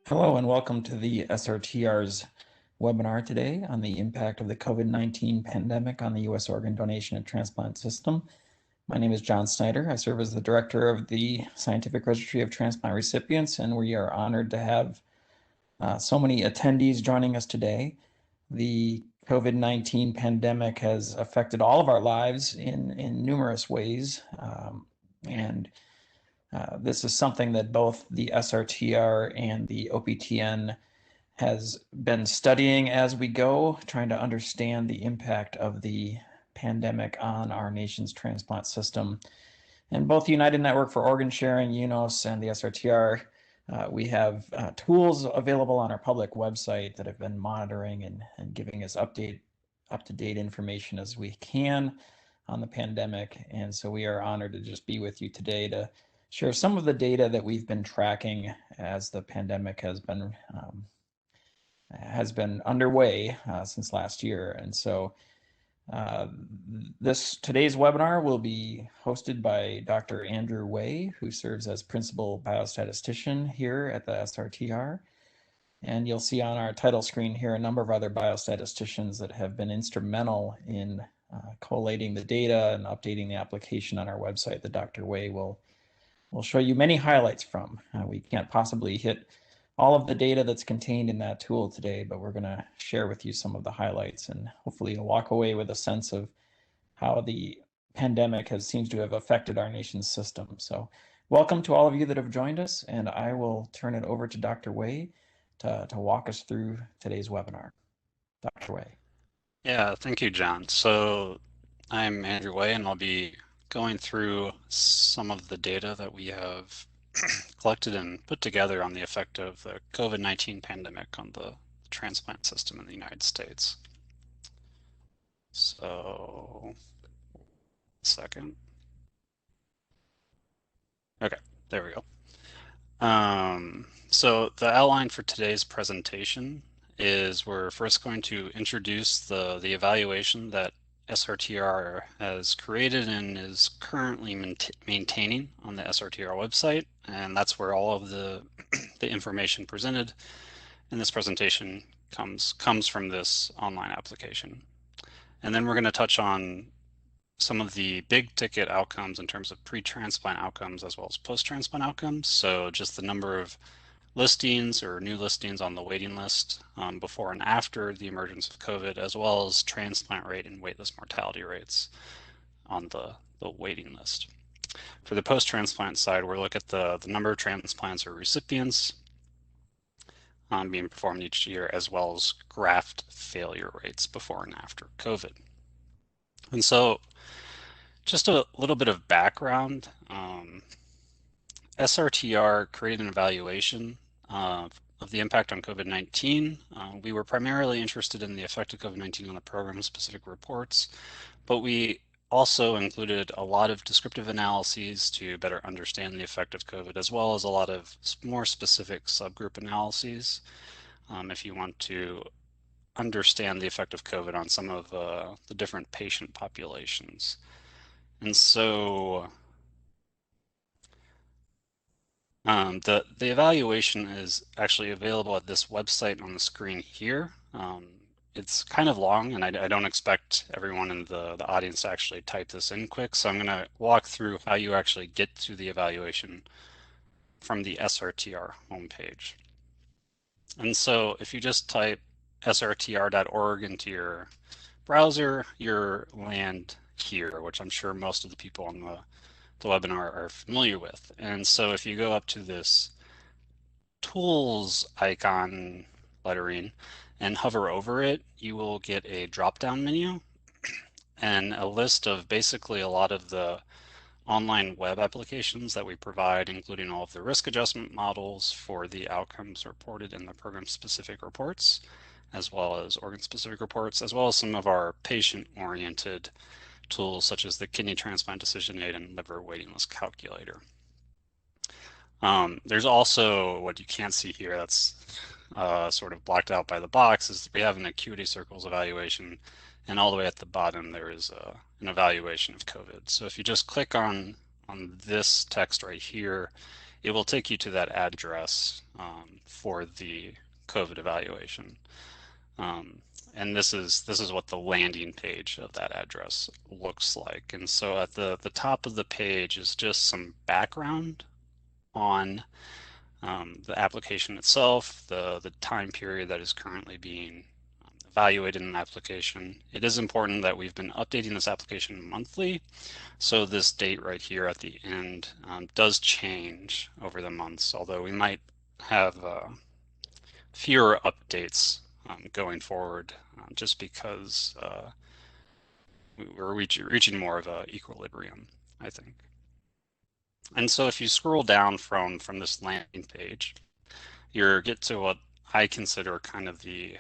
Hello and welcome to the SRTR's webinar today on the impact of the COVID-19 pandemic on the U.S. organ donation and transplant system. My name is John Snyder. I serve as the director of the Scientific Registry of Transplant Recipients, and we are honored to have so many attendees joining us today. The COVID-19 pandemic has affected all of our lives in numerous ways, and this is something that both the SRTR and the OPTN has been studying as we go, trying to understand the impact of the pandemic on our nation's transplant system. And both the United Network for Organ Sharing, UNOS, and the SRTR, we have tools available on our public website that have been monitoring and giving us up-to-date information as we can on the pandemic. And so we are honored to just be with you today to share some of the data that we've been tracking as the pandemic has been underway since last year. And so today's webinar will be hosted by Dr. Andrew Way, who serves as principal biostatistician here at the SRTR. And you'll see on our title screen here a number of other biostatisticians that have been instrumental in collating the data and updating the application on our website that Dr. Way will show you many highlights from. We can't possibly hit all of the data that's contained in that tool today, but we're going to share with you some of the highlights, and hopefully you'll walk away with a sense of how the pandemic seems to have affected our nation's system. So welcome to all of you that have joined us, and I will turn it over to Dr. Way to walk us through today's webinar. Dr. Way. Yeah, thank you, John. So I'm Andrew Way, and I'll be going through some of the data that we have collected and put together on the effect of the COVID-19 pandemic on the transplant system in the United States. So, a second. Okay, there we go. So the outline for today's presentation is we're first going to introduce the evaluation that SRTR has created and is currently maintaining on the SRTR website, and that's where all of the information presented in this presentation comes from this online application. And then we're going to touch on some of the big ticket outcomes in terms of pre-transplant outcomes as well as post-transplant outcomes. So just the number of listings or new listings on the waiting list before and after the emergence of COVID, as well as transplant rate and waitlist mortality rates on the waiting list. For the post-transplant side, we'll look at the number of transplants or recipients being performed each year, as well as graft failure rates before and after COVID. And so just a little bit of background. SRTR created an evaluation of the impact on COVID-19. We were primarily interested in the effect of COVID-19 on the program-specific reports, but we also included a lot of descriptive analyses to better understand the effect of COVID, as well as a lot of more specific subgroup analyses if you want to understand the effect of COVID on some of the different patient populations. And so the evaluation is actually available at this website on the screen here. It's kind of long, and I don't expect everyone in the audience to actually type this in quick, so I'm going to walk through how you actually get to the evaluation from the SRTR homepage. And so if you just type srtr.org into your browser, you'll land here, which I'm sure most of the people on the webinar are familiar with. And so if you go up to this tools icon lettering and hover over it, you will get a drop-down menu and a list of basically a lot of the online web applications that we provide, including all of the risk adjustment models for the outcomes reported in the program-specific reports, as well as organ-specific reports, as well as some of our patient-oriented tools such as the kidney transplant decision aid and liver waiting list calculator. There's also what you can't see here that's sort of blocked out by the box is we have an acuity circles evaluation, and all the way at the bottom there is an evaluation of COVID. So if you just click on this text right here, it will take you to that address for the COVID evaluation. Um, and this is what the landing page of that address looks like. And so at the top of the page is just some background on the application itself, the time period that is currently being evaluated in an application. It is important that we've been updating this application monthly. So this date right here at the end does change over the months, although we might have fewer updates going forward just because we're reaching more of a equilibrium, I think. And so if you scroll down from this landing page, you get to what I consider kind of the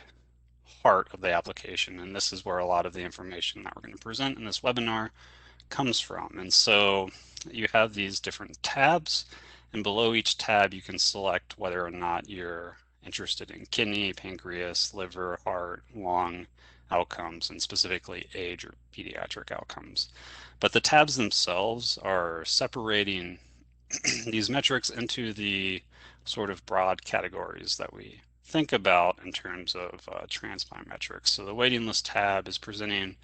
heart of the application. And this is where a lot of the information that we're going to present in this webinar comes from. And so you have these different tabs, and below each tab you can select whether or not you're interested in kidney, pancreas, liver, heart, lung outcomes, and specifically age or pediatric outcomes. But the tabs themselves are separating these metrics into the sort of broad categories that we think about in terms of transplant metrics. So the waiting list tab is presenting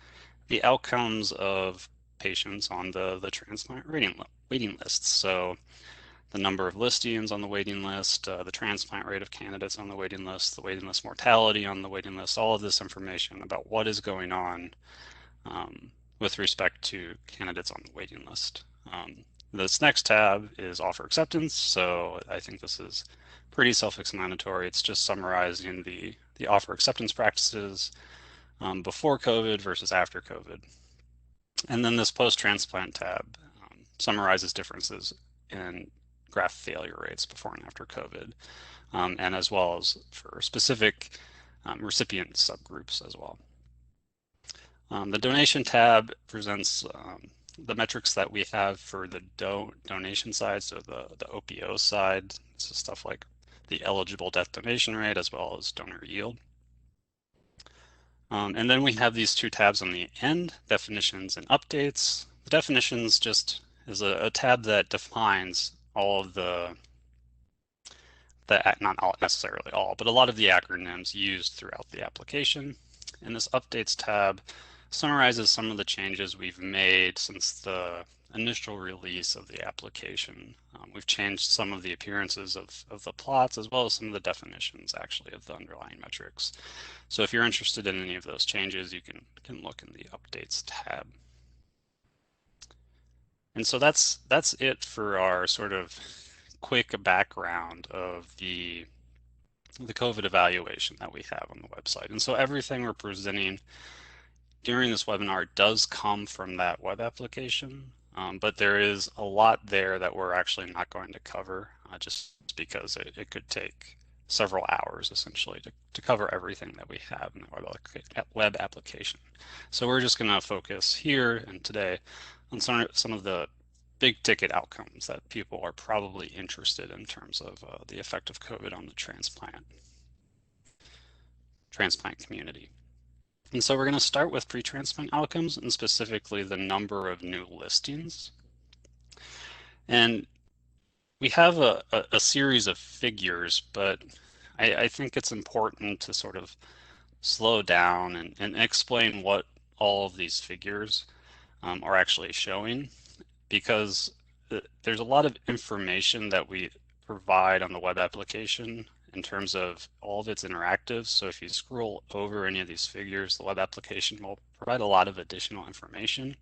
the outcomes of patients on the transplant waiting lists. So the number of listings on the waiting list, the transplant rate of candidates on the waiting list mortality on the waiting list, all of this information about what is going on with respect to candidates on the waiting list. This next tab is offer acceptance. So I think this is pretty self-explanatory. It's just summarizing the offer acceptance practices before COVID versus after COVID. And then this post-transplant tab summarizes differences in graft failure rates before and after COVID, and as well as for specific recipient subgroups as well. The donation tab presents the metrics that we have for the donation side, so the OPO side, so stuff like the eligible death donation rate as well as donor yield. And then we have these two tabs on the end, definitions and updates. The definitions just is a tab that defines all of not all necessarily all, but a lot of the acronyms used throughout the application. And this updates tab summarizes some of the changes we've made since the initial release of the application. We've changed some of the appearances of the plots as well as some of the definitions actually of the underlying metrics. So if you're interested in any of those changes, you can look in the updates tab. And so that's it for our sort of quick background of the COVID evaluation that we have on the website. And so everything we're presenting during this webinar does come from that web application, but there is a lot there that we're actually not going to cover just because it could take several hours essentially to cover everything that we have in the web application. So we're just going to focus here and today on some of the big ticket outcomes that people are probably interested in terms of the effect of COVID on the transplant community. And so we're going to start with pre-transplant outcomes and specifically the number of new listings. And we have a series of figures, but I think it's important to sort of slow down and explain what all of these figures are actually showing, because there's a lot of information that we provide on the web application in terms of all of its interactive. So if you scroll over any of these figures, the web application will provide a lot of additional information,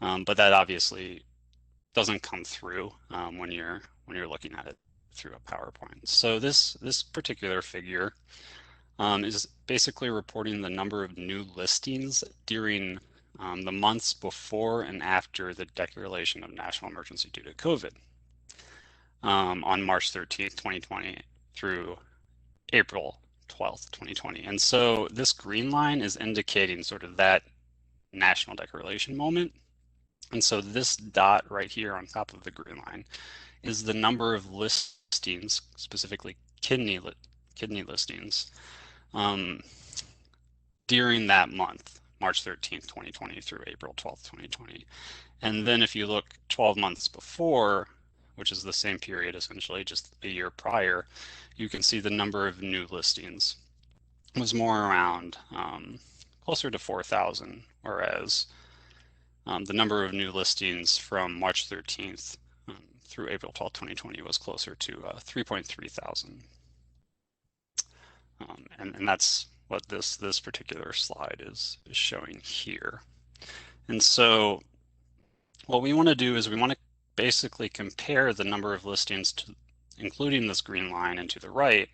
but that obviously doesn't come through when you're looking at it through a PowerPoint. So this particular figure is basically reporting the number of new listings during the months before and after the declaration of national emergency due to COVID on March 13th, 2020 through April 12th, 2020. And so this green line is indicating sort of that national declaration moment. And so this dot right here on top of the green line is the number of listings, specifically kidney listings, during that month, March 13th, 2020 through April 12th, 2020. And then if you look 12 months before, which is the same period essentially, just a year prior, you can see the number of new listings was more around closer to 4,000, whereas the number of new listings from March 13th through April 12th, 2020 was closer to 3.3 thousand. And that's what this particular slide is showing here. And so what we want to do is we want to basically compare the number of listings, including this green line and to the right,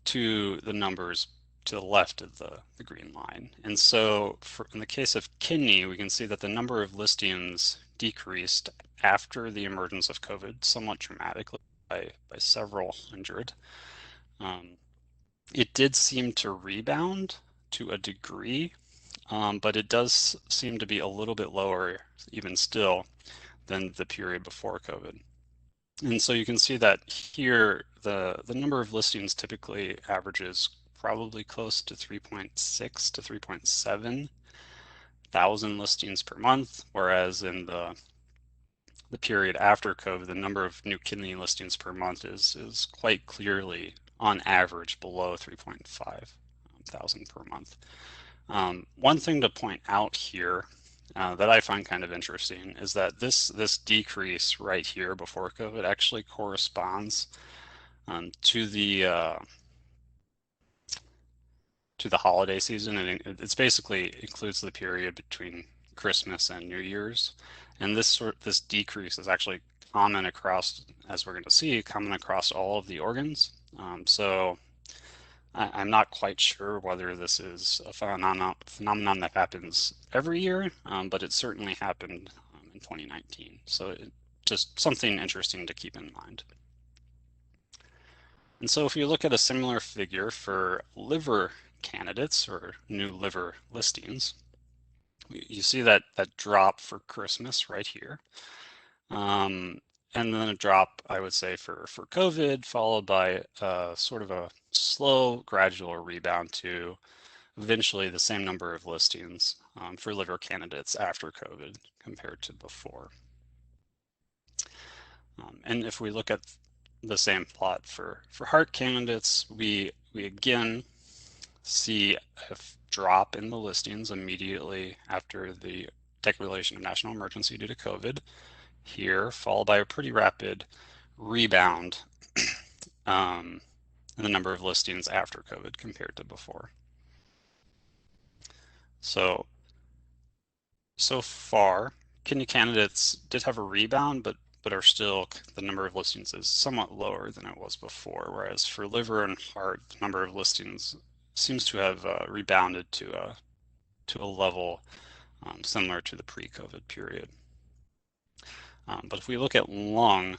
to the numbers to the left of the green line. And so in the case of kidney, we can see that the number of listings decreased after the emergence of COVID somewhat dramatically by several hundred. It did seem to rebound to a degree, but it does seem to be a little bit lower even still than the period before COVID. And so you can see that here the number of listings typically averages probably close to 3.6 to 3.7 thousand listings per month, whereas in the period after COVID, the number of new kidney listings per month is quite clearly on average below 3.5 thousand per month. One thing to point out here that I find kind of interesting is that this decrease right here before COVID actually corresponds to the holiday season, and it's basically includes the period between Christmas and New Year's. And this decrease is actually common across, as we're going to see, common across all of the organs. So I'm not quite sure whether this is a phenomenon that happens every year, but it certainly happened in 2019. So just something interesting to keep in mind. And so if you look at a similar figure for liver candidates or new liver listings, you see that drop for Christmas right here. And then a drop, I would say, for COVID, followed by sort of a slow, gradual rebound to eventually the same number of listings for liver candidates after COVID compared to before. And if we look at the same plot for heart candidates, we again see a drop in the listings immediately after the declaration of national emergency due to COVID here, followed by a pretty rapid rebound in the number of listings after COVID compared to before. So far, kidney candidates did have a rebound, but are still, the number of listings is somewhat lower than it was before, whereas for liver and heart, the number of listings seems to have rebounded to a level similar to the pre-COVID period. But if we look at lung,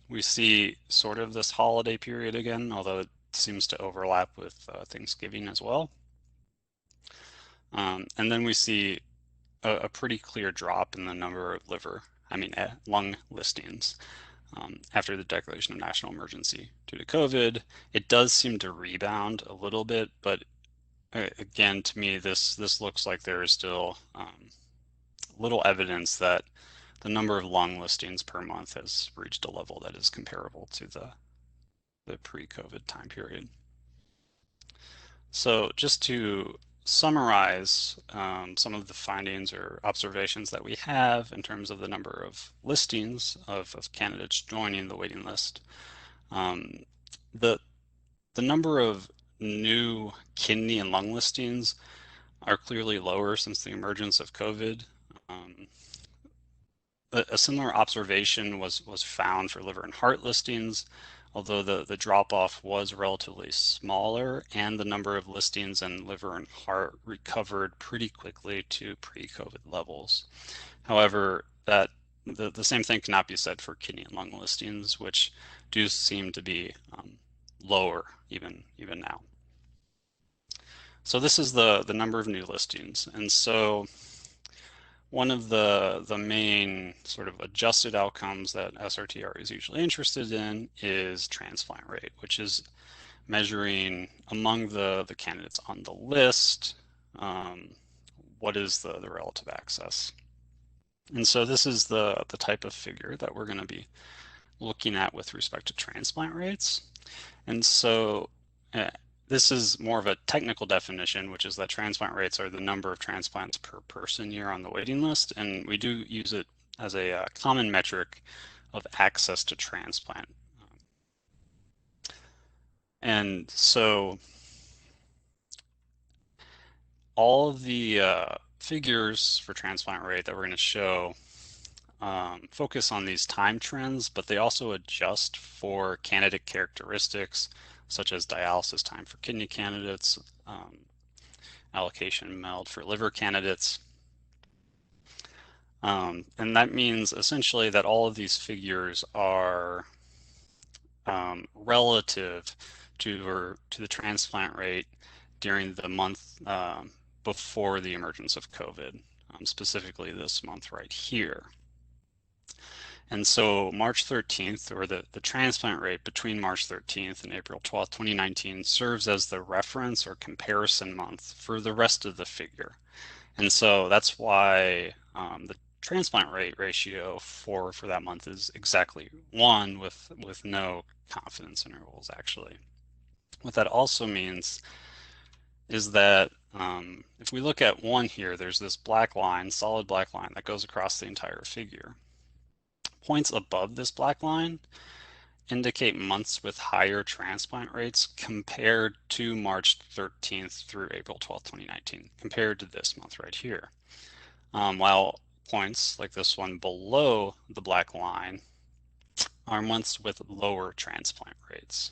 we see sort of this holiday period again, although it seems to overlap with Thanksgiving as well. And then we see a pretty clear drop in the number of lung listings after the declaration of national emergency due to COVID. It does seem to rebound a little bit, but again, to me, this looks like there is still little evidence that the number of lung listings per month has reached a level that is comparable to the pre-COVID time period. So just to summarize some of the findings or observations that we have in terms of the number of listings of candidates joining the waiting list. The number of new kidney and lung listings are clearly lower since the emergence of COVID. A similar observation was found for liver and heart listings, although the drop-off was relatively smaller, and the number of listings in liver and heart recovered pretty quickly to pre-COVID levels. However, the same thing cannot be said for kidney and lung listings, which do seem to be lower even now. So this is the number of new listings, and so one of the main sort of adjusted outcomes that SRTR is usually interested in is transplant rate, which is measuring among the candidates on the list, what is the relative access. And so this is the type of figure that we're going to be looking at with respect to transplant rates. And so uh, this is more of a technical definition, which is that transplant rates are the number of transplants per person year on the waiting list. And we do use it as a common metric of access to transplant. And so all of the figures for transplant rate that we're going to show focus on these time trends, but they also adjust for candidate characteristics such as dialysis time for kidney candidates, allocation meld for liver candidates. And that means essentially that all of these figures are relative to the transplant rate during the month before the emergence of COVID, specifically this month right here. And so March 13th, or the transplant rate between March 13th and April 12th, 2019, serves as the reference or comparison month for the rest of the figure. And so that's why the transplant rate ratio for that month is exactly 1 with no confidence intervals, actually. What that also means is that if we look at 1 here, there's this black line, solid black line, that goes across the entire figure. Points above this black line indicate months with higher transplant rates compared to March 13th through April 12th, 2019, compared to this month right here. While points like this one below the black line are months with lower transplant rates.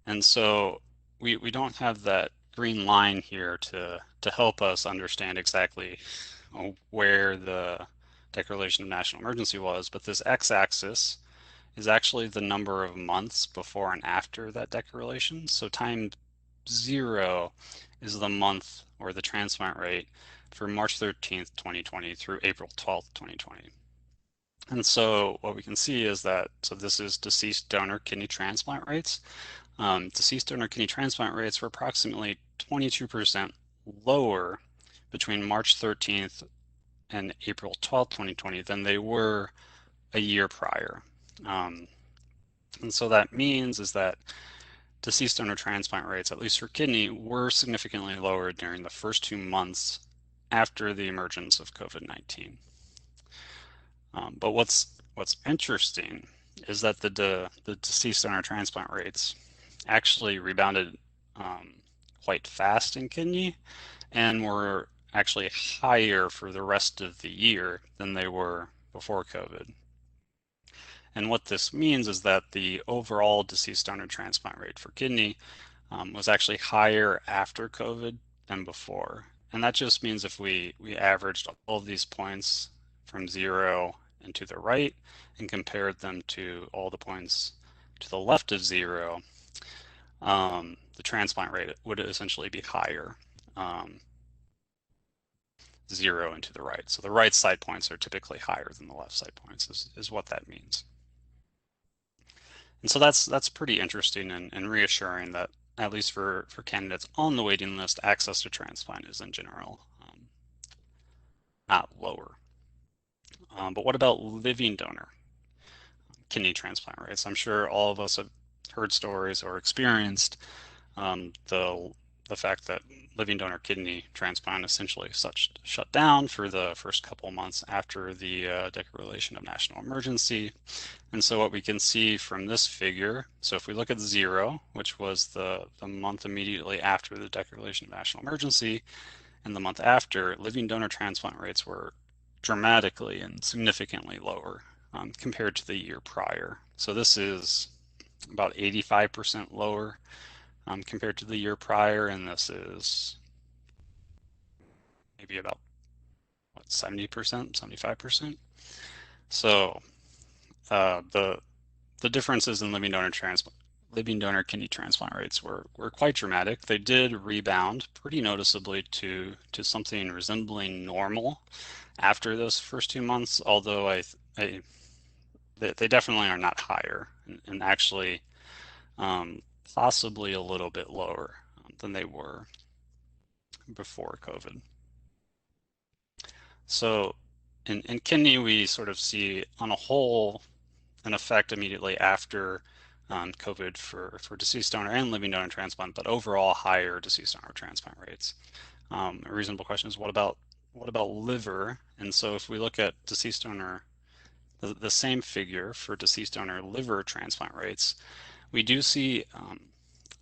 And so we don't have that green line here to help us understand exactly where the declaration of national emergency was, but this x-axis is actually the number of months before and after that declaration. So time 0 is the month or the transplant rate for March 13th, 2020 through April 12th, 2020. And so what we can see is that, so this is deceased donor kidney transplant rates. Deceased donor kidney transplant rates were approximately 22% lower between March 13th and April 12th, 2020 than they were a year prior. And so that means is that deceased donor transplant rates, at least for kidney, were significantly lower during the first 2 months after the emergence of COVID-19. But what's interesting is that the deceased donor transplant rates actually rebounded quite fast in kidney and were actually higher for the rest of the year than they were before COVID. And what this means is that the overall deceased donor transplant rate for kidney was actually higher after COVID than before. And that just means if we averaged all of these points from 0 and to the right and compared them to all the points to the left of 0, the transplant rate would essentially be higher. 0 and to the right. So the right side points are typically higher than the left side points is what that means. And so that's pretty interesting and reassuring that at least for candidates on the waiting list, access to transplant is in general not lower. But what about living donor kidney transplant rates? I'm sure all of us have heard stories or experienced the fact that living donor kidney transplant essentially shut down for the first couple months after the declaration of national emergency. And so what we can see from this figure, so if we look at 0, which was the month immediately after the declaration of national emergency, and the month after, living donor transplant rates were dramatically and significantly lower compared to the year prior. So this is about 85% lower compared to the year prior, and this is maybe about what, 70%, 75%. So the differences in living donor kidney transplant rates were quite dramatic. They did rebound pretty noticeably to something resembling normal after those first 2 months, although they definitely are not higher and actually possibly a little bit lower than they were before COVID. So in kidney, we sort of see on a whole an effect immediately after COVID for deceased donor and living donor transplant, but overall higher deceased donor transplant rates. A reasonable question is what about liver? And so if we look at deceased donor, the same figure for deceased donor liver transplant rates, we do see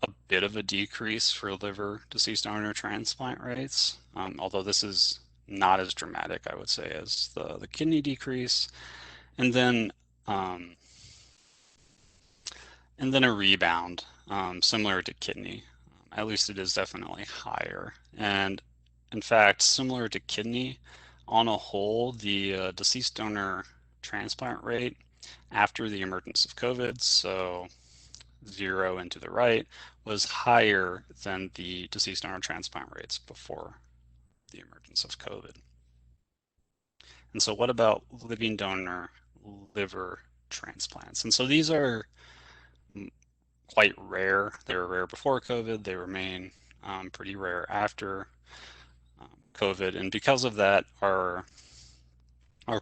a bit of a decrease for liver deceased donor transplant rates, although this is not as dramatic, I would say, as the kidney decrease. And then um, a rebound, similar to kidney. At least it is definitely higher. And in fact, similar to kidney, on a whole, the deceased donor transplant rate after the emergence of COVID, so 0 and to the right, was higher than the deceased donor transplant rates before the emergence of COVID. And so what about living donor liver transplants? And so these are quite rare. They were rare before COVID. They remain pretty rare after COVID. And because of that, our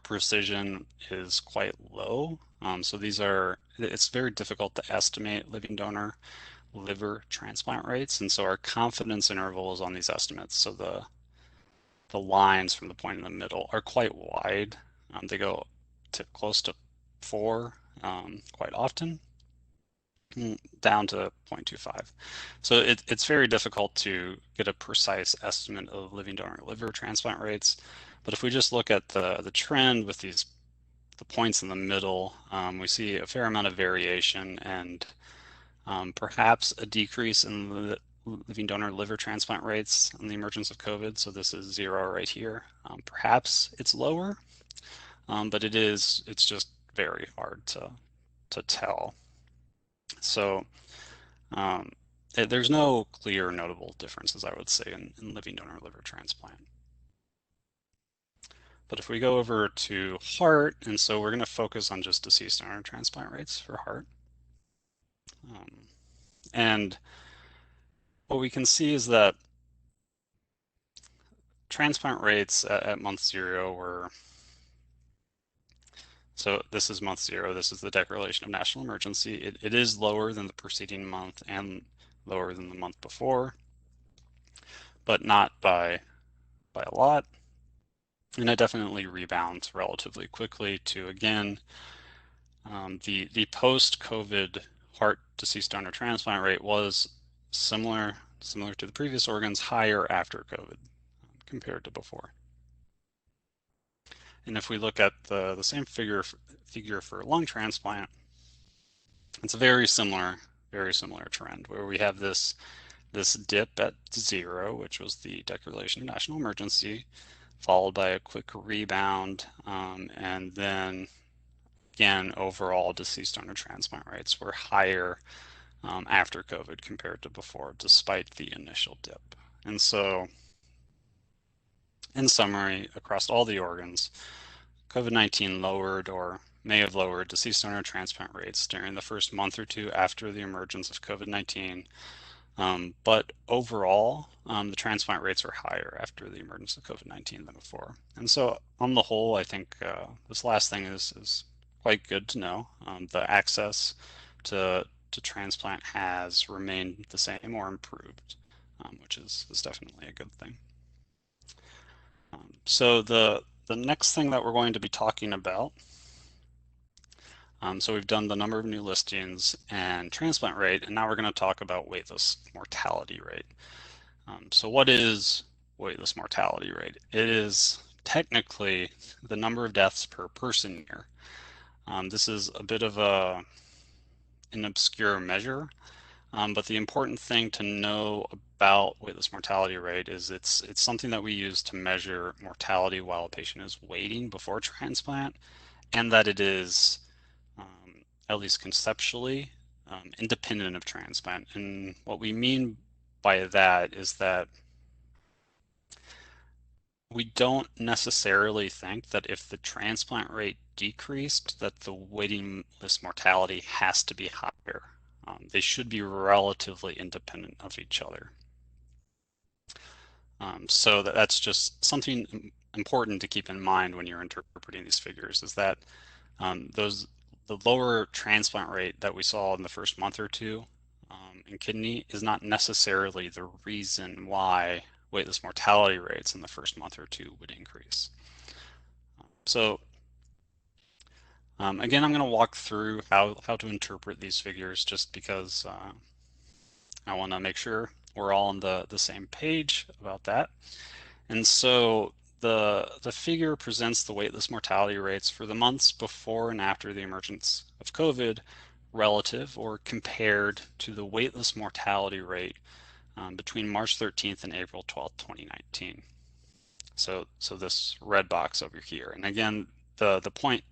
precision is quite low. So it's very difficult to estimate living donor liver transplant rates. And so our confidence intervals on these estimates, so the lines from the point in the middle, are quite wide. They go to close to 4 quite often, down to 0.25. So it's very difficult to get a precise estimate of living donor liver transplant rates. But if we just look at the trend with the points in the middle, we see a fair amount of variation and perhaps a decrease in the living donor liver transplant rates on the emergence of COVID. So this is 0 right here. Perhaps it's lower, but it's just very hard to tell. So there's no clear notable differences, I would say, in living donor liver transplant. But if we go over to heart, and so we're going to focus on just deceased donor transplant rates for heart. And what we can see is that transplant rates at month 0 were, so this is month 0, this is the declaration of national emergency. It is lower than the preceding month and lower than the month before, but not by a lot. And it definitely rebounds relatively quickly to, again, the post-COVID heart deceased donor transplant rate was similar to the previous organs, higher after COVID compared to before. And if we look at the same figure for lung transplant, it's a very similar trend where we have this dip at 0, which was the declaration of national emergency, followed by a quick rebound, and then again, overall deceased donor transplant rates were higher after COVID compared to before, despite the initial dip. And so, in summary, across all the organs, COVID-19 lowered or may have lowered deceased donor transplant rates during the first month or two after the emergence of COVID-19. But overall, the transplant rates are higher after the emergence of COVID-19 than before. And so on the whole, I think this last thing is quite good to know. The access to transplant has remained the same or improved, which is definitely a good thing. So the next thing that we're going to be talking about, so we've done the number of new listings and transplant rate, and now we're going to talk about waitlist mortality rate. So what is waitlist mortality rate? It is technically the number of deaths per person year. This is a bit of an obscure measure, but the important thing to know about waitlist mortality rate is it's something that we use to measure mortality while a patient is waiting before transplant, and that it is, at least conceptually, independent of transplant. And what we mean by that is that we don't necessarily think that if the transplant rate decreased, that the waiting list mortality has to be higher. They should be relatively independent of each other. So that's just something important to keep in mind when you're interpreting these figures is that the lower transplant rate that we saw in the first month or two in kidney is not necessarily the reason why waitlist mortality rates in the first month or two would increase. So again, I'm going to walk through how to interpret these figures just because I want to make sure we're all on the same page about that. And so the figure presents the waitlist mortality rates for the months before and after the emergence of COVID relative or compared to the waitlist mortality rate between March 13th and April 12th, 2019. So this red box over here. And again, the point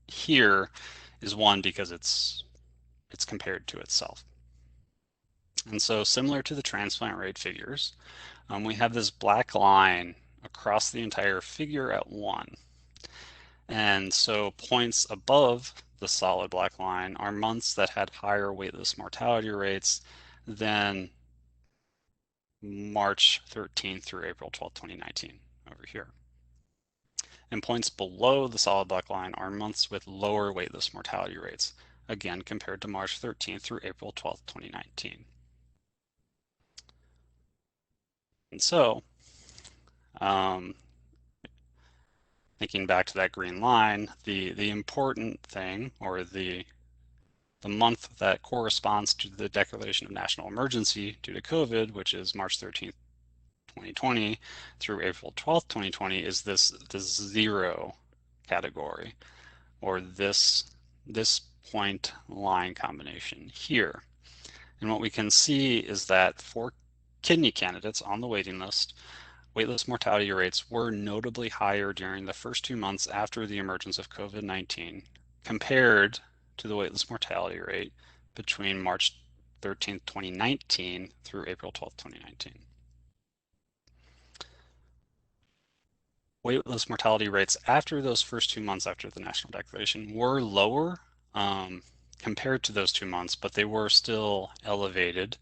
here is one because it's compared to itself. And so similar to the transplant rate figures, we have this black line across the entire figure at 1. And so points above the solid black line are months that had higher waitlist mortality rates than March 13th through April 12th, 2019 over here. And points below the solid black line are months with lower waitlist mortality rates, again compared to March 13th through April 12th, 2019. And so, thinking back to that green line, the important thing, or the month that corresponds to the declaration of national emergency due to COVID, which is March 13th, 2020 through April 12th, 2020, is this 0 category, or this point line combination here. And what we can see is that for kidney candidates on the waiting list, waitlist mortality rates were notably higher during the first 2 months after the emergence of COVID-19 compared to the waitlist mortality rate between March 13th, 2019 through April 12th, 2019. Waitlist mortality rates after those first 2 months after the national declaration were lower compared to those 2 months, but they were still elevated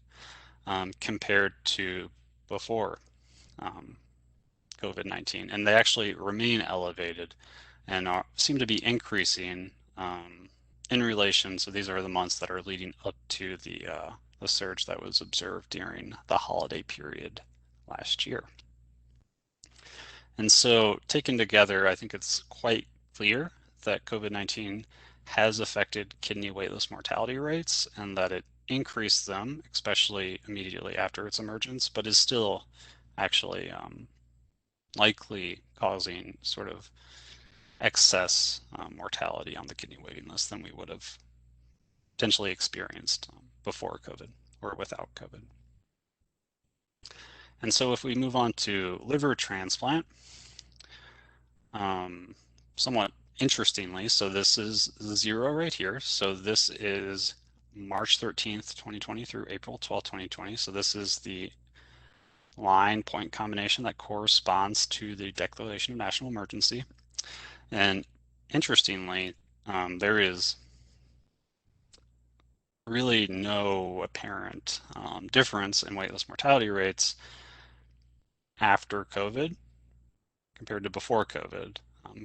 compared to before COVID-19, and they actually remain elevated and seem to be increasing in relation. So these are the months that are leading up to the surge that was observed during the holiday period last year. And so taken together, I think it's quite clear that COVID-19 has affected kidney waitlist mortality rates and that it increased them, especially immediately after its emergence, but is still actually likely causing sort of excess mortality on the kidney waiting list than we would have potentially experienced before COVID or without COVID. And so if we move on to liver transplant, somewhat interestingly, so this is 0 right here. So this is March 13th, 2020 through April 12th, 2020. So this is the line point combination that corresponds to the declaration of national emergency. And interestingly, there is really no apparent difference in waitlist mortality rates after COVID compared to before COVID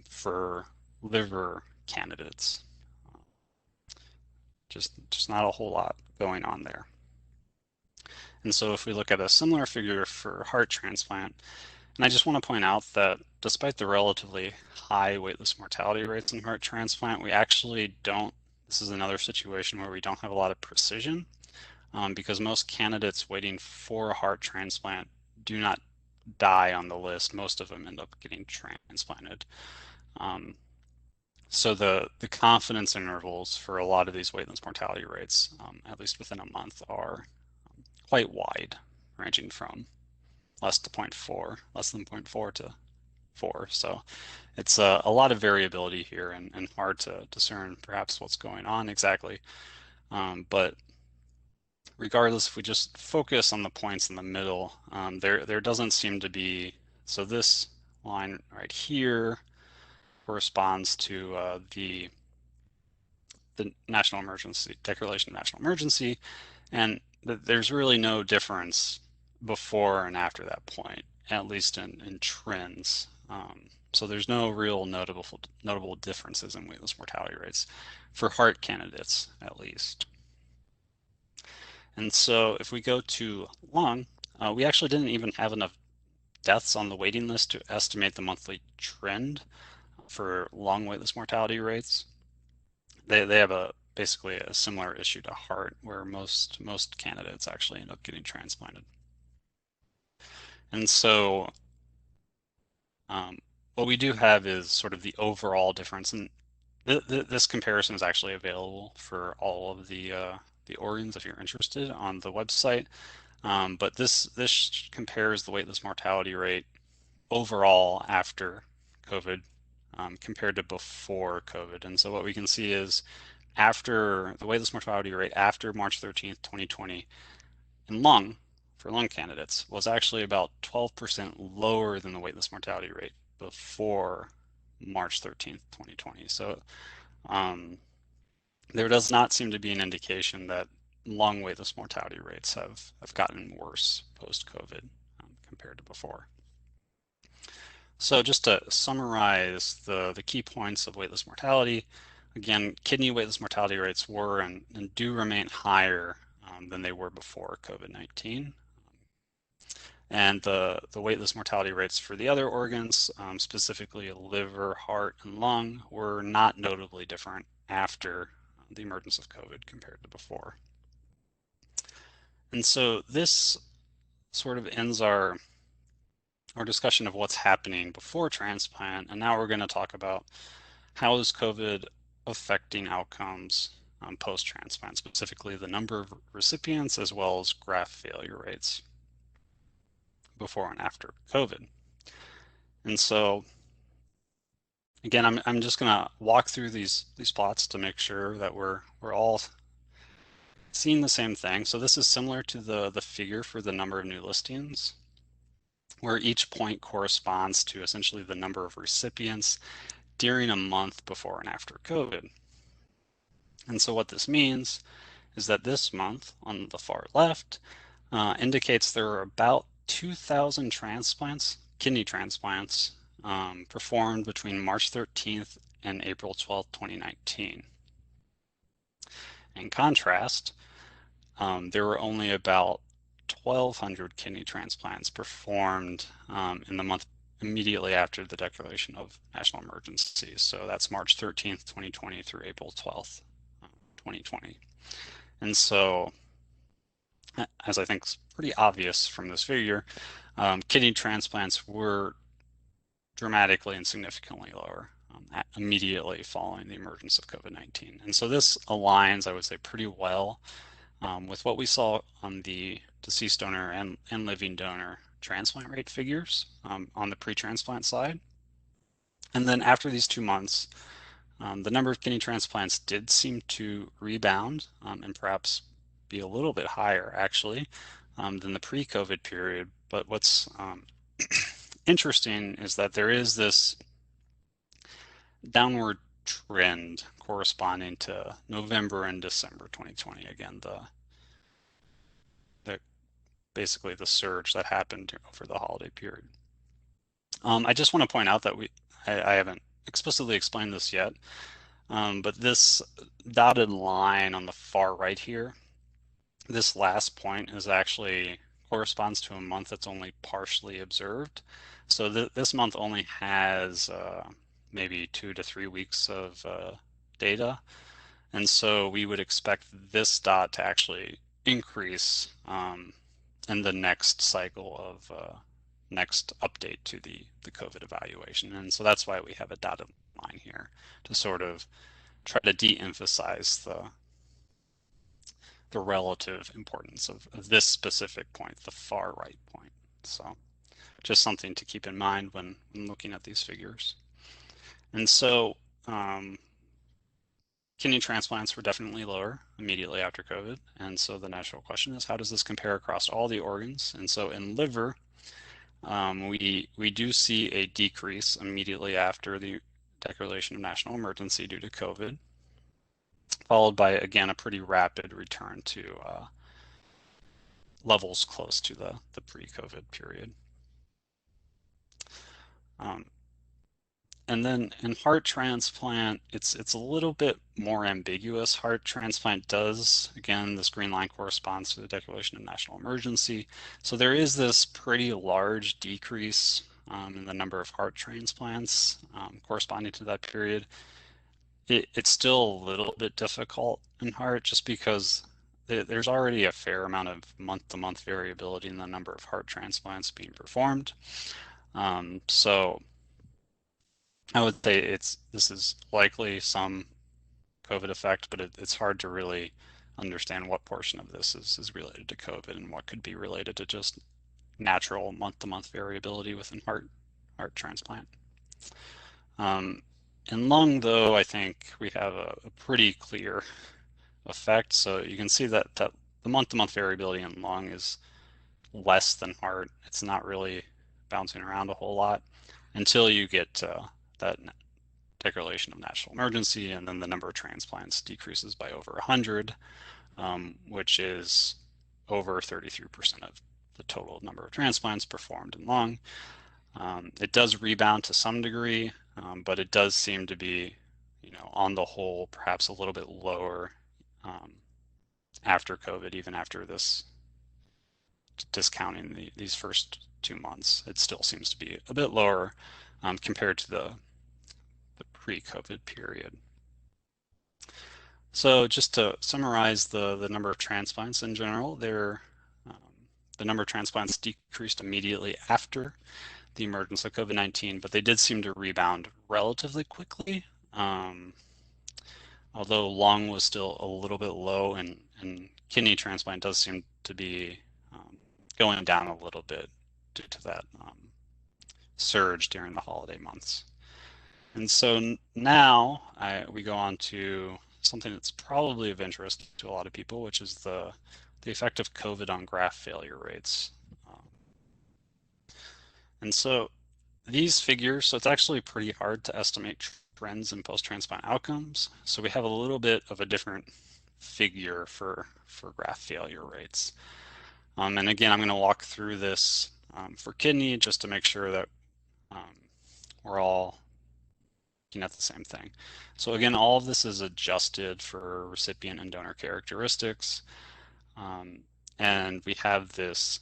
for liver candidates. Just not a whole lot going on there. And so if we look at a similar figure for heart transplant, and I just want to point out that despite the relatively high waitlist mortality rates in heart transplant, we actually don't, this is another situation where we don't have a lot of precision because most candidates waiting for a heart transplant do not die on the list. Most of them end up getting transplanted. So the confidence intervals for a lot of these waitlist mortality rates, at least within a month, are quite wide, ranging from less than 0.4 to 4. So it's a lot of variability here and hard to discern perhaps what's going on exactly. But regardless, if we just focus on the points in the middle, there doesn't seem to be, so this line right here corresponds to the national emergency, declaration of national emergency, and there's really no difference before and after that point, at least in trends. So there's no real notable differences in waitlist mortality rates for heart candidates, at least. And so if we go to lung, we actually didn't even have enough deaths on the waiting list to estimate the monthly trend for lung waitlist mortality rates. They have basically a similar issue to heart, where most candidates actually end up getting transplanted. And so what we do have is sort of the overall difference, and this comparison is actually available for all of the organs if you're interested on the website. But this compares the waitlist mortality rate overall after COVID compared to before COVID. And so what we can see is after the waitlist mortality rate after March 13th, 2020 in lung for lung candidates was actually about 12% lower than the waitlist mortality rate before March 13th, 2020. So there does not seem to be an indication that lung waitlist mortality rates have gotten worse post-COVID compared to before. So just to summarize the key points of waitlist mortality, again, kidney waitlist mortality rates were and do remain higher than they were before COVID-19. And the waitlist mortality rates for the other organs, specifically liver, heart, and lung, were not notably different after the emergence of COVID compared to before. And so this sort of ends our discussion of what's happening before transplant. And now we're going to talk about how is COVID affecting outcomes post-transplant, specifically the number of recipients as well as graft failure rates before and after COVID. And so again, I'm just going to walk through these plots to make sure that we're all seeing the same thing. So this is similar to the figure for the number of new listings, where each point corresponds to essentially the number of recipients during a month before and after COVID. And so what this means is that this month on the far left indicates there are about 2,000 transplants, kidney transplants, performed between March 13th and April 12th, 2019. In contrast, there were only about 1,200 kidney transplants performed in the month immediately after the declaration of national emergency. So that's March 13th, 2020 through April 12th, 2020. And so, as I think is pretty obvious from this figure, kidney transplants were dramatically and significantly lower immediately following the emergence of COVID-19. And so this aligns, I would say, pretty well with what we saw on the deceased donor and living donor transplant rate figures on the pre-transplant side. And then after these 2 months, the number of kidney transplants did seem to rebound and perhaps be a little bit higher actually than the pre-COVID period. But what's interesting is that there is this downward trend corresponding to November and December 2020. Again, basically the surge that happened over the holiday period. I just want to point out that I haven't explicitly explained this yet, but this dotted line on the far right here, this last point is actually corresponds to a month that's only partially observed. So this month only has maybe 2 to 3 weeks of data. And so we would expect this dot to actually increase in the next cycle of next update to the COVID evaluation. And so that's why we have a dotted line here to sort of try to de-emphasize the relative importance of this specific point, the far right point. So just something to keep in mind when looking at these figures. And so kidney transplants were definitely lower immediately after COVID. And so the natural question is, how does this compare across all the organs? And so in liver, we do see a decrease immediately after the declaration of national emergency due to COVID, followed by, again, a pretty rapid return to levels close to the pre-COVID period. And then in heart transplant, it's a little bit more ambiguous. Heart transplant does, again, this green line corresponds to the declaration of national emergency. So there is this pretty large decrease in the number of heart transplants corresponding to that period. It's still a little bit difficult in heart just because there's already a fair amount of month-to-month variability in the number of heart transplants being performed. So I would say this is likely some COVID effect, but it's hard to really understand what portion of this is related to COVID and what could be related to just natural month-to-month variability within heart transplant. In lung, though, I think we have a pretty clear effect. So you can see that the month-to-month variability in lung is less than heart. It's not really bouncing around a whole lot until you get that declaration of national emergency, and then the number of transplants decreases by over 100, which is over 33% of the total number of transplants performed in lung. It does rebound to some degree, but it does seem to be, on the whole, perhaps a little bit lower after COVID, even after this discounting these first 2 months. It still seems to be a bit lower compared to the pre-COVID period. So just to summarize the number of transplants in general, the number of transplants decreased immediately after the emergence of COVID-19, but they did seem to rebound relatively quickly. Although lung was still a little bit low, and kidney transplant does seem to be going down a little bit due to that surge during the holiday months. And so now we go on to something that's probably of interest to a lot of people, which is the effect of COVID on graft failure rates. And so these figures, so it's actually pretty hard to estimate trends in post-transplant outcomes. So we have a little bit of a different figure for graft failure rates. And again, I'm going to walk through this for kidney just to make sure that we're all looking at the same thing. So again, all of this is adjusted for recipient and donor characteristics. And we have this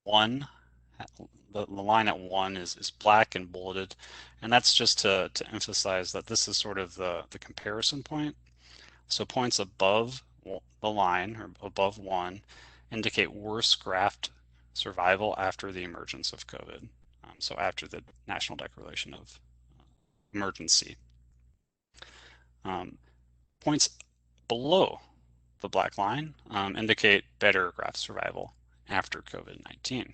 1, the line at 1 is black and bolded, and that's just to emphasize that this is sort of the comparison point. So points above the line, or above 1, indicate worse graft survival after the emergence of COVID, so after the national declaration of emergency. Points below the black line indicate better graft survival after COVID-19.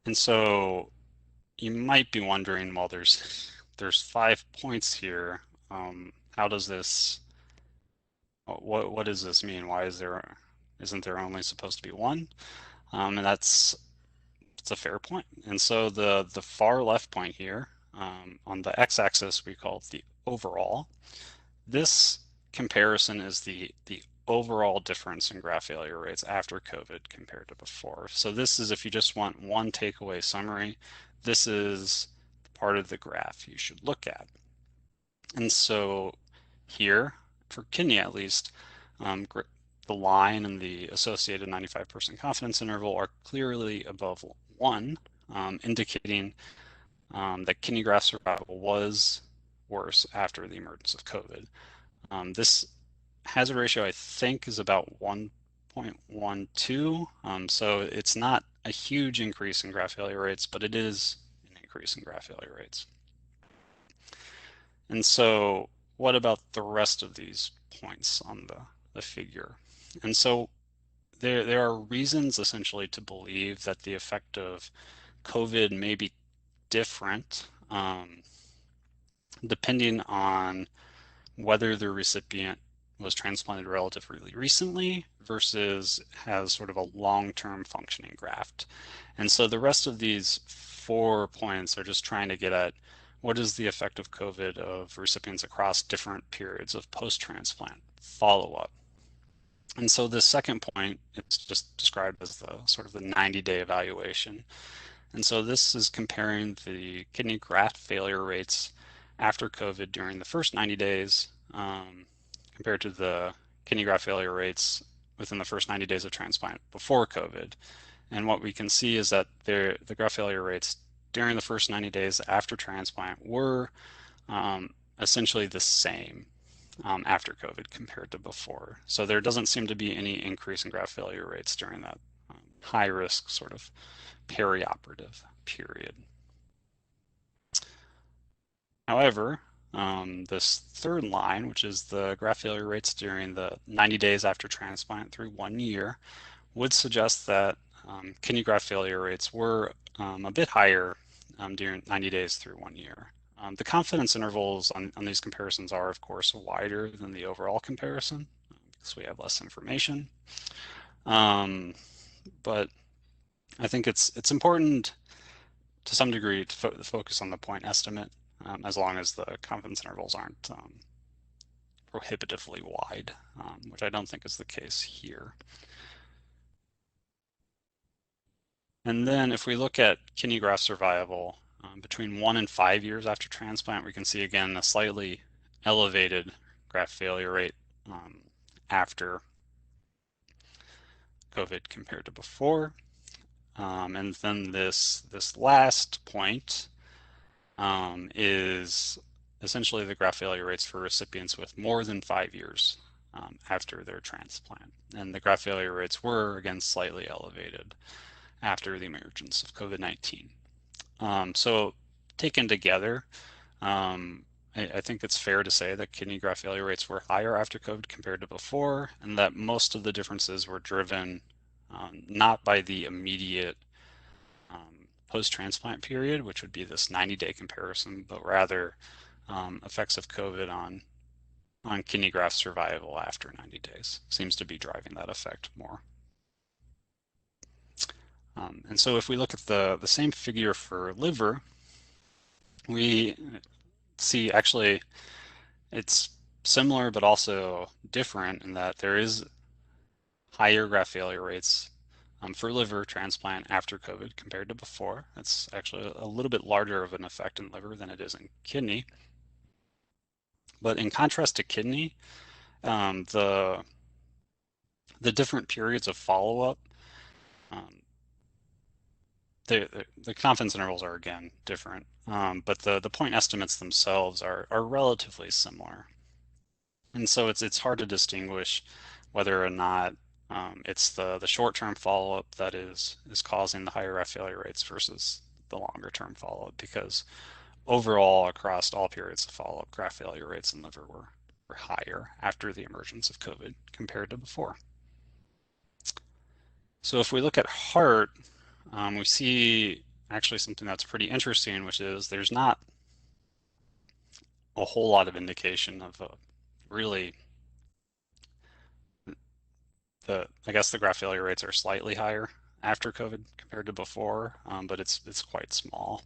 And so you might be wondering, well, there's 5 points here. How does this, what does this mean? Why isn't there only supposed to be 1? And it's a fair point. And so the far left point here, on the x-axis, we call it the overall. This comparison is the overall difference in graft failure rates after COVID compared to before. So this is, if you just want one takeaway summary, this is part of the graph you should look at. And so here, for kidney at least, the line and the associated 95% confidence interval are clearly above 1, indicating that kidney graft survival was worse after the emergence of COVID. This hazard ratio, I think, is about 1.12. So it's not a huge increase in graft failure rates, but it is an increase in graft failure rates. And so what about the rest of these points on the figure? And so there are reasons essentially to believe that the effect of COVID may be different depending on whether the recipient was transplanted relatively recently versus has sort of a long-term functioning graft. And so the rest of these 4 points are just trying to get at what is the effect of COVID of recipients across different periods of post-transplant follow-up. And so the second point is just described as the sort of the 90-day evaluation. And so this is comparing the kidney graft failure rates after COVID during the first 90 days compared to the kidney graft failure rates within the first 90 days of transplant before COVID. And what we can see is that the graft failure rates during the first 90 days after transplant were essentially the same after COVID compared to before. So there doesn't seem to be any increase in graft failure rates during that high risk sort of perioperative period. However, this third line, which is the graft failure rates during the 90 days after transplant through 1 year, would suggest that kidney graft failure rates were a bit higher during 90 days through 1 year. The confidence intervals on these comparisons are, of course, wider than the overall comparison because we have less information. But I think it's important to some degree to focus on the point estimate as long as the confidence intervals aren't prohibitively wide, which I don't think is the case here. And then if we look at kidney graft survival between 1 and 5 years after transplant, we can see again a slightly elevated graft failure rate after COVID compared to before. And then this last point is essentially the graft failure rates for recipients with more than 5 years after their transplant. And the graft failure rates were again slightly elevated after the emergence of COVID-19. So taken together, I think it's fair to say that kidney graft failure rates were higher after COVID compared to before, and that most of the differences were driven not by the immediate post-transplant period, which would be this 90-day comparison, but rather effects of COVID on kidney graft survival after 90 days seems to be driving that effect more. And so if we look at the same figure for liver, we see actually it's similar but also different in that there is higher graft failure rates for liver transplant after COVID compared to before. It's actually a little bit larger of an effect in liver than it is in kidney. But in contrast to kidney, the different periods of follow-up, the confidence intervals are again different, but the point estimates themselves are relatively similar. And so it's hard to distinguish whether or not it's the short-term follow-up that is causing the higher graft failure rates versus the longer-term follow-up, because overall across all periods of follow-up, graft failure rates in liver were higher after the emergence of COVID compared to before. So if we look at heart, we see actually something that's pretty interesting, which is there's not a whole lot of indication of really I guess the graft failure rates are slightly higher after COVID compared to before, but it's quite small.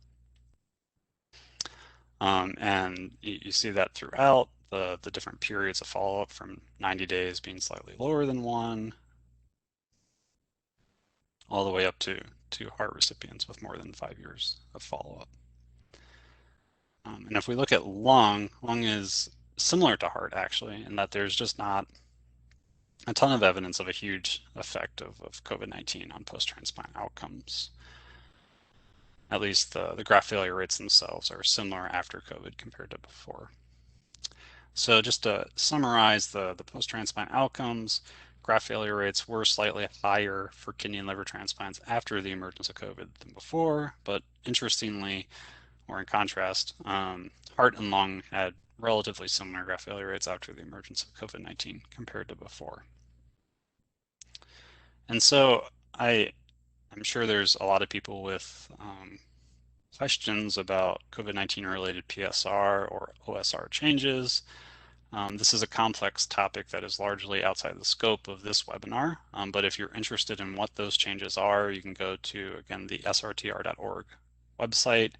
And you see that throughout the different periods of follow-up, from 90 days being slightly lower than 1, all the way up to heart recipients with more than 5 years of follow-up. And if we look at lung is similar to heart actually, in that there's just not a ton of evidence of a huge effect of COVID-19 on post-transplant outcomes. At least the graft failure rates themselves are similar after COVID compared to before. So just to summarize the post-transplant outcomes, graft failure rates were slightly higher for kidney and liver transplants after the emergence of COVID than before, but interestingly, or in contrast, heart and lung had relatively similar graft failure rates after the emergence of COVID-19 compared to before. And so I'm sure there's a lot of people with questions about COVID-19 related PSR or OSR changes. This is a complex topic that is largely outside the scope of this webinar, but if you're interested in what those changes are, you can go to, again, the srtr.org website,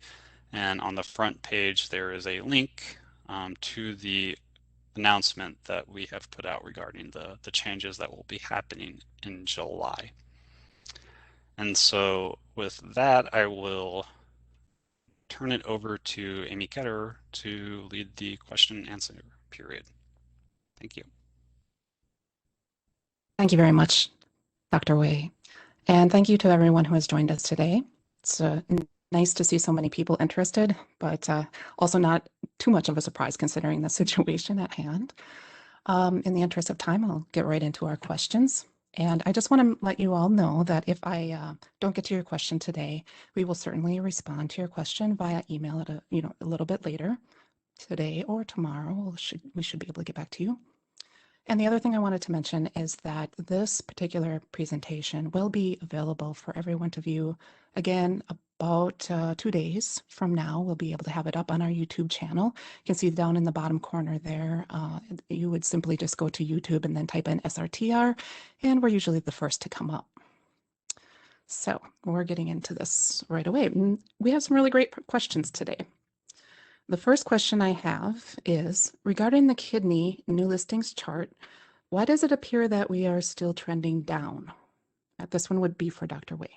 and on the front page there is a link to the announcement that we have put out regarding the changes that will be happening in July. And so with that, I will turn it over to Amy Ketter to lead the question and answer period. Thank you. Thank you very much, Dr. Wei. And thank you to everyone who has joined us today. It's nice to see so many people interested, but also not too much of a surprise considering the situation at hand. In the interest of time, I'll get right into our questions. And I just want to let you all know that if I don't get to your question today, we will certainly respond to your question via email at a little bit later today or tomorrow. We should be able to get back to you. And the other thing I wanted to mention is that this particular presentation will be available for everyone to view again about 2 days from now. We'll be able to have it up on our YouTube channel. You can see down in the bottom corner there, you would simply just go to YouTube and then type in SRTR, and we're usually the first to come up. So we're getting into this right away. We have some really great questions today. The first question I have is, regarding the kidney new listings chart, why does it appear that we are still trending down? This one would be for Dr. Wei.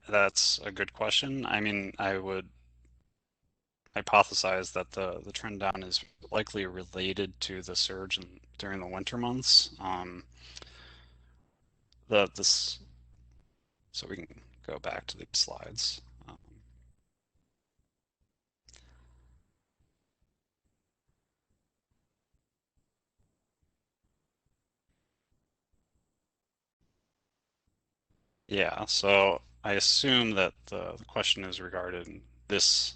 That's a good question. I mean, I would hypothesize that the trend down is likely related to the surge during the winter months. So we can go back to the slides. Yeah, so I assume that the question is regarding this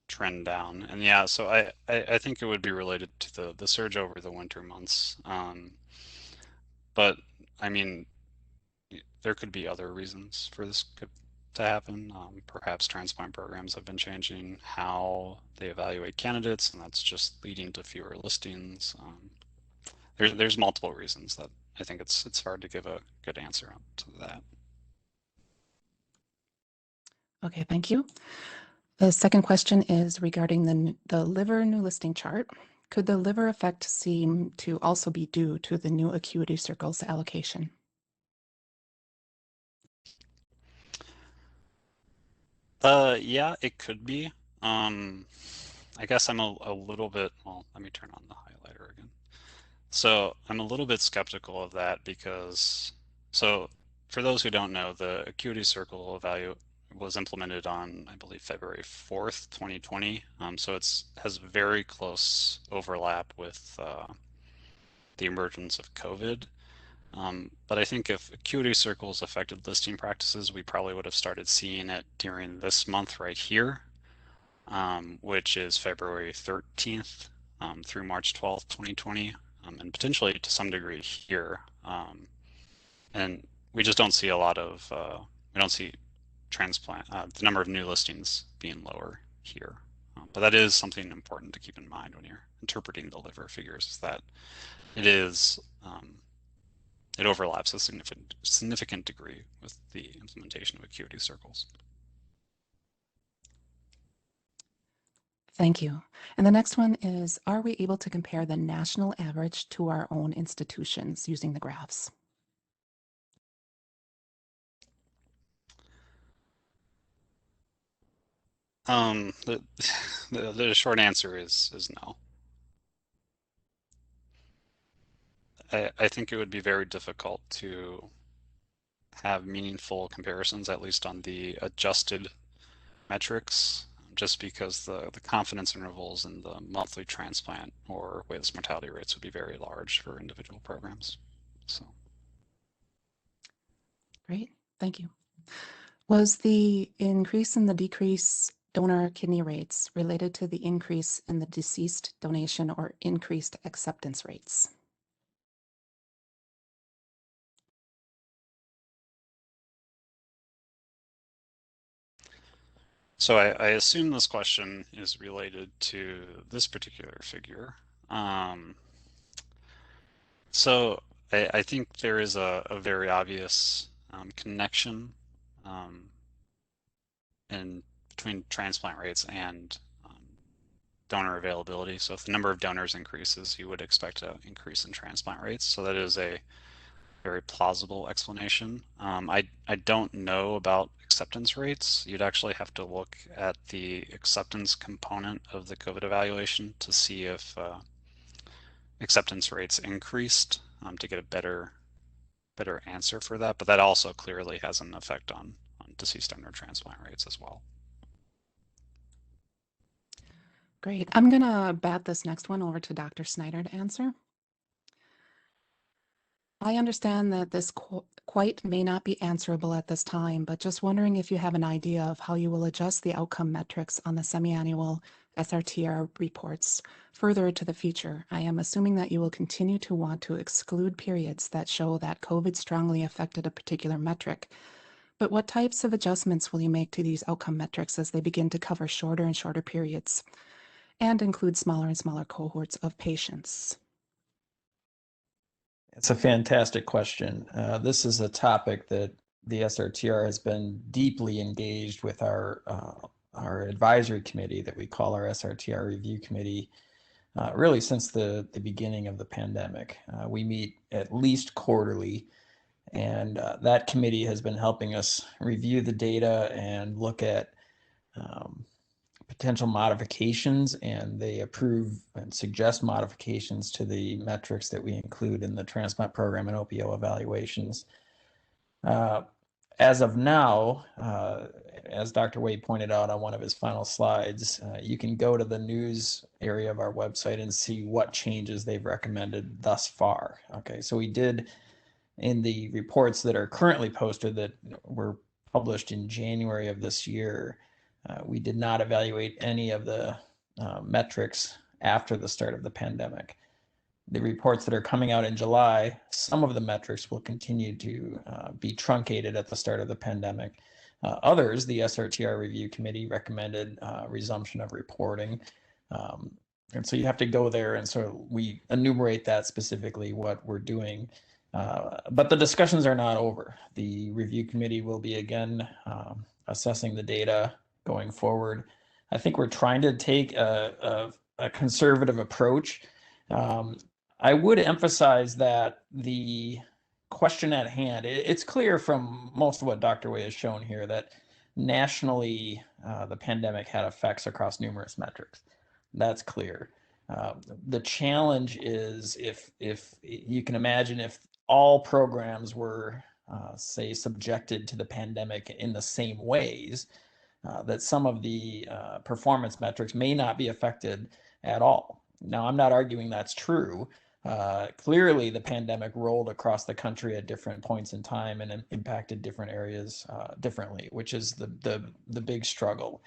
trend down. And yeah, so I think it would be related to the surge over the winter months. But I mean, there could be other reasons for this to happen. Perhaps transplant programs have been changing how they evaluate candidates, and that's just leading to fewer listings. There's multiple reasons that I think it's hard to give a good answer to that. Okay, thank you. The second question is regarding the liver new listing chart. Could the liver effect seem to also be due to the new acuity circles allocation? Yeah, it could be. I guess I'm a little bit, well, let me turn on the highlighter again. So I'm a little bit skeptical of that because, so for those who don't know, the acuity circle value was implemented on, I believe, February 4th, 2020. So it's has very close overlap with the emergence of COVID. But I think if acuity circles affected listing practices, we probably would have started seeing it during this month right here, which is February 13th through March 12th, 2020, and potentially to some degree here. And we just don't see a lot of, we don't see transplant, the number of new listings being lower here. But that is something important to keep in mind when you're interpreting the liver figures, is that it is, it overlaps a significant degree with the implementation of acuity circles. Thank you. And the next one is, are we able to compare the national average to our own institutions using the graphs? The, the short answer is no. I think it would be very difficult to have meaningful comparisons, at least on the adjusted metrics, just because the confidence intervals in the monthly transplant or waitlist mortality rates would be very large for individual programs. So. Great, thank you. Was the increase in the decrease donor kidney rates related to the increase in the deceased donation or increased acceptance rates? So I assume this question is related to this particular figure. So I think there is a very obvious connection in between transplant rates and donor availability. So if the number of donors increases, you would expect an increase in transplant rates. So that is a very plausible explanation. I don't know about acceptance rates. You'd actually have to look at the acceptance component of the COVID evaluation to see if acceptance rates increased to get a better answer for that. But that also clearly has an effect on deceased donor transplant rates as well. Great. I'm going to bat this next one over to Dr. Snyder to answer. I understand that this quite may not be answerable at this time, but just wondering if you have an idea of how you will adjust the outcome metrics on the semi-annual SRTR reports further to the future. I am assuming that you will continue to want to exclude periods that show that COVID strongly affected a particular metric. But what types of adjustments will you make to these outcome metrics as they begin to cover shorter and shorter periods and include smaller and smaller cohorts of patients? It's a fantastic question. This is a topic that the SRTR has been deeply engaged with our advisory committee that we call our SRTR review committee really since the beginning of the pandemic. We meet at least quarterly, and that committee has been helping us review the data and look at potential modifications, and they approve and suggest modifications to the metrics that we include in the transplant program and OPO evaluations. As of now, as Dr. Wade pointed out on one of his final slides, you can go to the news area of our website and see what changes they've recommended thus far. Okay, so we did, in the reports that are currently posted that were published in January of this year, we did not evaluate any of the metrics after the start of the pandemic. The reports that are coming out in July, some of the metrics will continue to be truncated at the start of the pandemic. Others, the SRTR review committee recommended resumption of reporting. And so you have to go there, and so we enumerate that specifically what we're doing. But the discussions are not over. The review committee will be again assessing the data going forward. I think we're trying to take a conservative approach. I would emphasize that the question at hand, it's clear from most of what Dr. Way has shown here that nationally the pandemic had effects across numerous metrics. That's clear. The challenge is if you can imagine if all programs were, say, subjected to the pandemic in the same ways, that some of the performance metrics may not be affected at all. Now, I'm not arguing that's true. Clearly, the pandemic rolled across the country at different points in time and impacted different areas differently, which is the big struggle.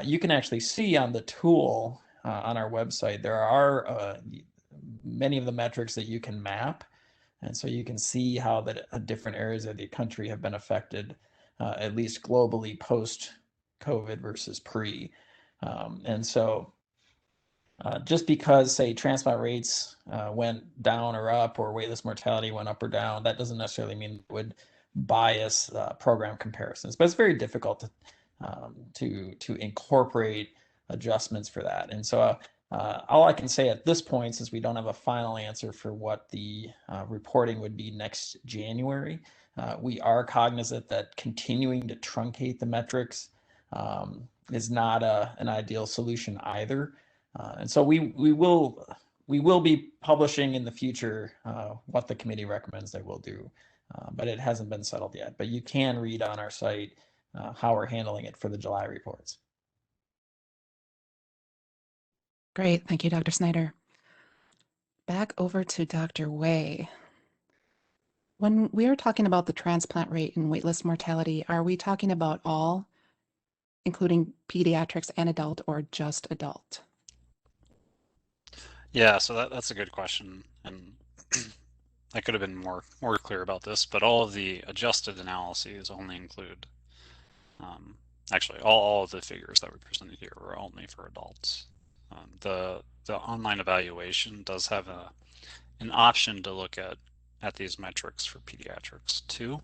You can actually see on the tool on our website, there are many of the metrics that you can map. And so you can see how the different areas of the country have been affected, at least globally, post-COVID versus pre. And so just because, say, transplant rates went down or up, or waitlist mortality went up or down, that doesn't necessarily mean it would bias program comparisons. But it's very difficult to incorporate adjustments for that. And so all I can say at this point, since we don't have a final answer for what the reporting would be next January, we are cognizant that continuing to truncate the metrics is not an ideal solution either. And so we will be publishing in the future what the committee recommends they will do, but it hasn't been settled yet. But you can read on our site how we're handling it for the July reports. Great. Thank you, Dr. Snyder. Back over to Dr. Way. When we are talking about the transplant rate and waitlist mortality, are we talking about all, including pediatrics and adult, or just adult? Yeah, so that's a good question, and I could have been more clear about this, but all of the adjusted analyses only include, actually all of the figures that we presented here were only for adults. The online evaluation does have an option to look at these metrics for pediatrics too,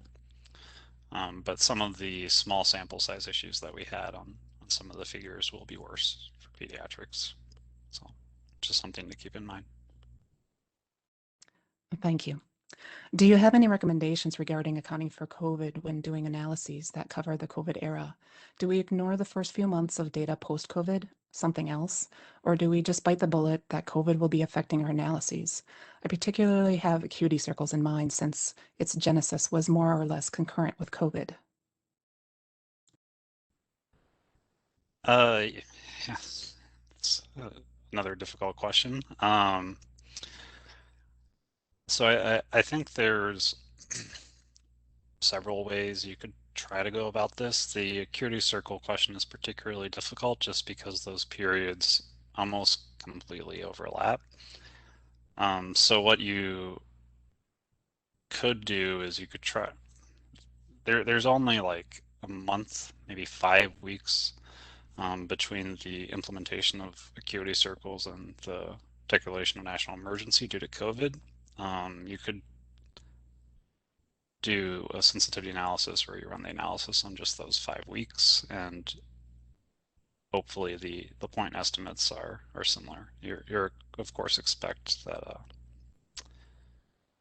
but some of the small sample size issues that we had on some of the figures will be worse for pediatrics. So just something to keep in mind. Thank you. Do you have any recommendations regarding accounting for COVID when doing analyses that cover the COVID era? Do we ignore the first few months of data post-COVID, something else? Or do we just bite the bullet that COVID will be affecting our analyses? I particularly have acuity circles in mind since its genesis was more or less concurrent with COVID. Yes, it's another difficult question. So I think there's several ways you could try to go about this. The acuity circle question is particularly difficult just because those periods almost completely overlap. So what you could do is you could try, there's only like a month, maybe 5 weeks between the implementation of acuity circles and the declaration of national emergency due to COVID. You could do a sensitivity analysis where you run the analysis on just those 5 weeks, and hopefully the point estimates are similar. You're of course expect that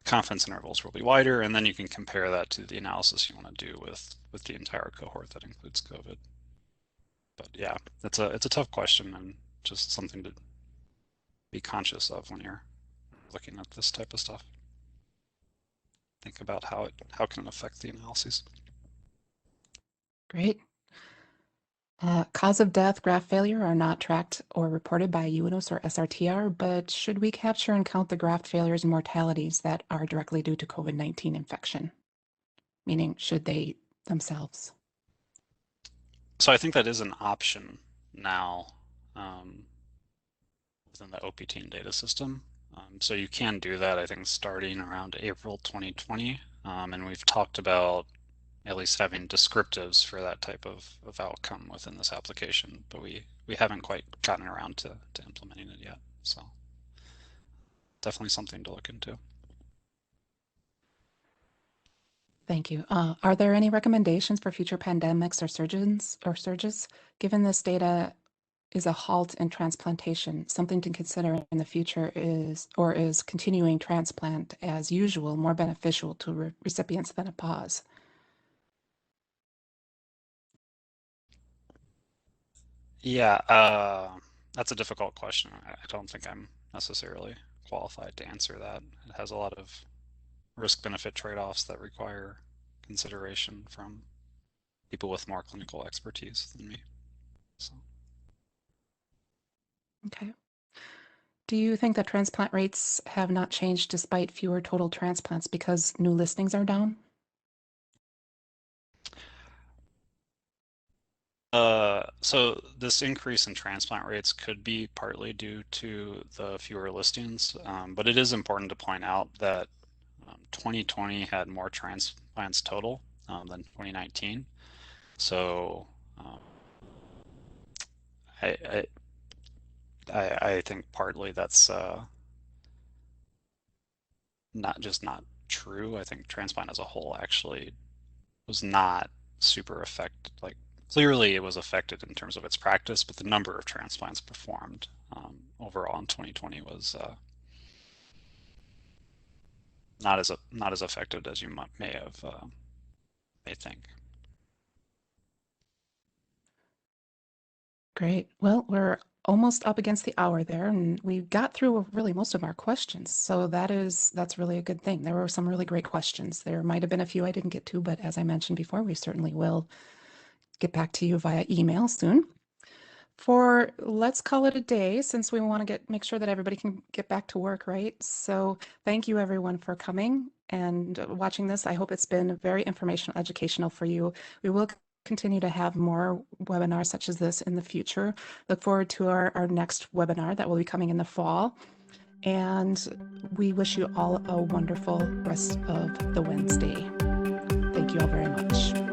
confidence intervals will be wider, and then you can compare that to the analysis you want to do with the entire cohort that includes COVID. But yeah, it's a tough question and just something to be conscious of when you're looking at this type of stuff. Think about how can it affect the analyses. Great. Cause of death, graft failure are not tracked or reported by UNOS or SRTR, but should we capture and count the graft failures and mortalities that are directly due to COVID-19 infection? Meaning, should they themselves? So I think that is an option now within the OP-TEAM data system. So you can do that, I think, starting around April 2020. And we've talked about at least having descriptives for that type of outcome within this application, but we haven't quite gotten around to implementing it yet. So definitely something to look into. Thank you. Are there any recommendations for future pandemics or surges? Given this data is a halt in transplantation, something to consider in the future is continuing transplant as usual more beneficial to recipients than a pause? Yeah, that's a difficult question. I don't think I'm necessarily qualified to answer that. It has a lot of risk-benefit trade-offs that require consideration from people with more clinical expertise than me. So. Okay. Do you think that transplant rates have not changed despite fewer total transplants because new listings are down? So this increase in transplant rates could be partly due to the fewer listings, but it is important to point out that 2020 had more transplants total than 2019. So I think partly that's not true. I think transplant as a whole actually was not super affected. Like clearly it was affected in terms of its practice, but the number of transplants performed overall in 2020 was not as affected as you may think. Great. Well, we're almost up against the hour there, and we got through really most of our questions. So that's really a good thing. There were some really great questions. There might have been a few I didn't get to, but as I mentioned before, we certainly will get back to you via email soon. Let's call it a day since we want to make sure that everybody can get back to work, right? So thank you everyone for coming and watching this. I hope it's been very informational, educational for you. We will continue to have more webinars such as this in the future. Look forward to our next webinar that will be coming in the fall. And we wish you all a wonderful rest of the Wednesday. Thank you all very much.